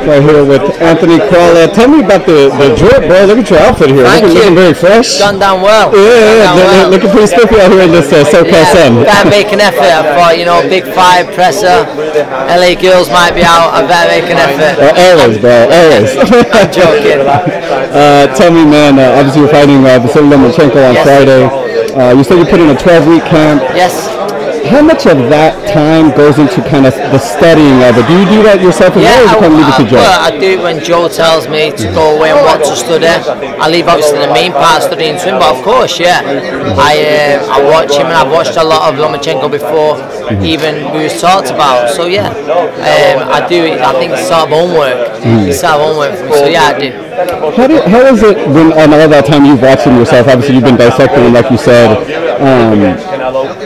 Right here with Anthony Crolla. Tell me about the drip, bro. Look at your outfit here. Looking very fresh. Done down well. Yeah, looking pretty spiffy out here in this SoCal sun. Better make an effort. I thought, you know, big 5 presser. LA girls might be out. I better make an effort. Always, bro. Always. I'm joking. Tell me, man. Obviously, you're fighting Vasily Lomachenko on Friday. You said you put in a 12-week camp. Yes. How much of that time goes into kind of the studying of it? Do you do that yourself as well, or do you leave it to Joe? I do it when Joe tells me to go away and what to study. I leave obviously the main part studying to him, but of course, I watch him, and I've watched a lot of Lomachenko before even we was talked about. So I do it. I think it's sort of homework. It's sort of homework for me. So I do. How is it when on all that time you've watched him yourself? Obviously, you've been dissecting him, like you said.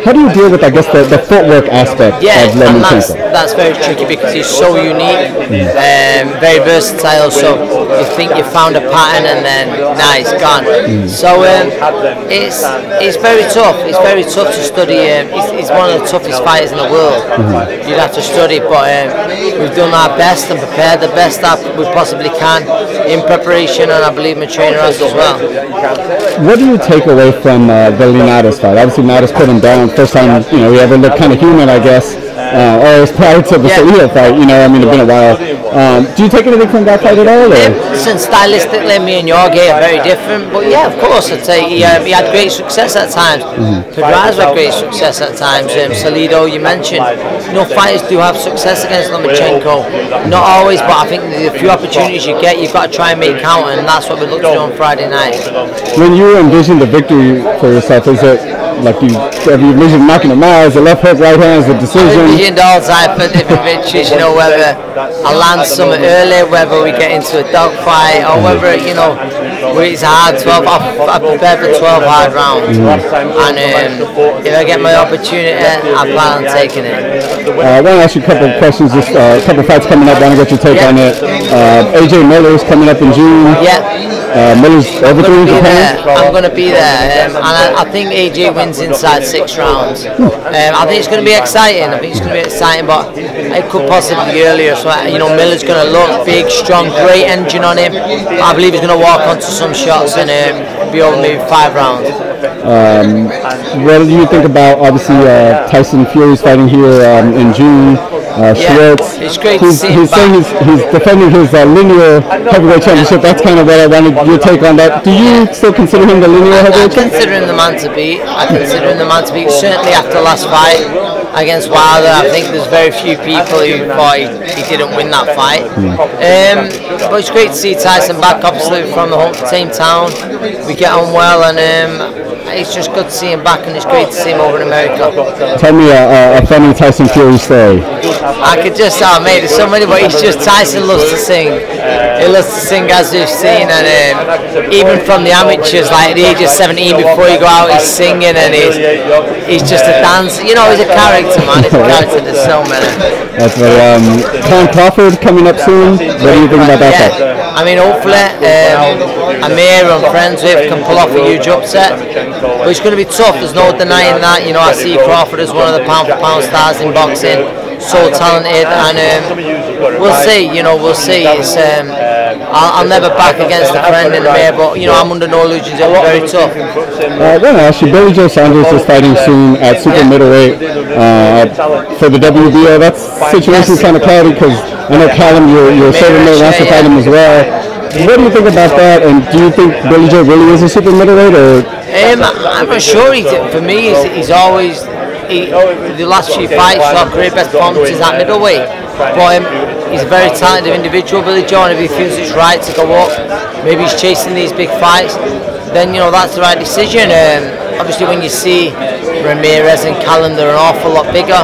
How do you deal with, I guess, the footwork aspect of Lomachenko? That's very tricky because he's so unique, very versatile. So you think you found a pattern and then he's gone. So it's very tough. It's very tough to study. He's one of the toughest fighters in the world. You'd have to study, but we've done our best and prepared the best that we possibly can in preparation, and I believe my trainer has as well. What do you take away from the Lineal fight? Obviously, Nadas put him down. First time, he ever looked kind of human, I guess. Or it was prior to the Lineal fight, it's been a while. Do you take anything from that fight at all? Since stylistically, me and Jorge are very different, but of course, I'd say he had great success at times. Pedraza had great success at times. Salido, you mentioned. Fighters do have success against Lomachenko. Not always, but I think the few opportunities you get, you've got to try and make count, and that's what we look to do on Friday night. When you envision the victory for yourself, is it like you envision knocking him out? Is it left hook, right hand, is it decision? I envisioned all type of different victories, whether I land something early, whether we get into a dogfight, or whether, it's hard 12. I prepare for 12 hard rounds. And if I get my opportunity, I plan on taking it. I want to ask you a couple of questions, just a couple of fights coming up. I want to get your take on it. AJ Miller's coming up in June. Miller's over 3 in Japan. I'm going to be there, and I think AJ wins inside 6 rounds. I think it's going to be exciting. But it could possibly be earlier. So Miller's going to look big, strong, great engine on him. I believe he's going to walk onto some shots and be over maybe 5 rounds. What do you think about obviously Tyson Fury's fighting here in June? Schwartz. It's great to see him he's saying he's defending his Lineal heavyweight championship. That's kind of what I wanted your take on that. Do you still consider him the Lineal heavyweight champion? I consider him the man to beat. Certainly after last fight against Wilder, I think there's very few people who thought he didn't win that fight. But it's great to see Tyson back, obviously from the same town. We get on well, and it's just good to see him back, and it's great to see him over in America. Tell me a funny Tyson Fury story. I could just, mate, there's so many, but Tyson loves to sing. He loves to sing, as we've seen, and even from the amateurs, like at the age of 17, before you go out, he's singing, and he's just a dancer. He's a character, man. He's a character. There's so many. That's right. Con Crawford coming up soon. What do you think about that fight? I mean, hopefully, Amir I'm friends with can pull off a huge upset. But it's going to be tough. There's no denying that. I see Crawford as one of the pound-for-pound stars in boxing. So talented, and we'll see. We'll see. It's I'll never back against a friend in the mayor, but I'm under no illusions. It'll be very tough. I want to ask you, Billy Joe Saunders is fighting soon at super middleweight for the WBO. That situation's kind of cloudy because I know Callum, your silver middle wants to fight him as well. What do you think about that? And do you think Billy Joe really is a super middleweight, or? I'm not sure. For me, he's always. The last few fights, saw career best performances at middleweight. But he's a very talented individual, Billy Joe, and if he feels it's right to go up, maybe he's chasing these big fights, then that's the right decision. Obviously, when you see Ramirez and Callum, they're an awful lot bigger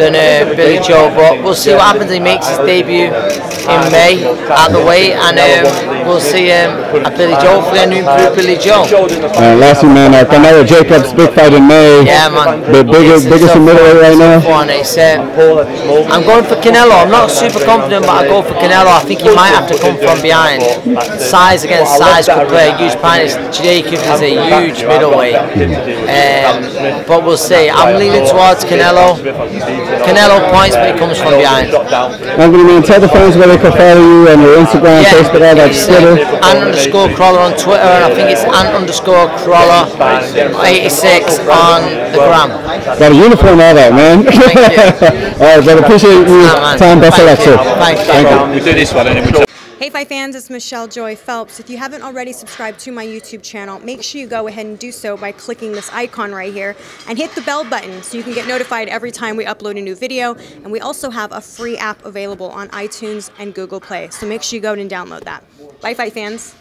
than Billy Joe, but we'll see what happens. He makes his debut in May at the weight, and we'll see a Billy Joe, hopefully a new improved Billy Joe. Lastly, man, Canelo Jacobs, big fight in May. Yeah, man. The biggest in middleweight right now. I'm going for Canelo. I'm not super confident, but I go for Canelo. I think he might have to come from behind. Size against size could play a huge part. Jacobs is a huge middleweight, but we'll see. I'm leaning towards Canelo. Canelo points, but he comes from behind. Anthony, man, tell the fans where they can follow you on your Instagram, Facebook, all that, Twitter. _Crolla on Twitter, and I think it's _Crolla 86 on the gram. Got a uniform, all that, man. Thank you. All right, brother, appreciate your time. Best of luck, sir. Thank you. We do this one and then we Hey Fight fans, it's Michelle Joy Phelps. If you haven't already subscribed to my YouTube channel, make sure you go ahead and do so by clicking this icon right here and hit the bell button so you can get notified every time we upload a new video. And we also have a free app available on iTunes and Google Play, so make sure you go and download that. Bye Fight fans.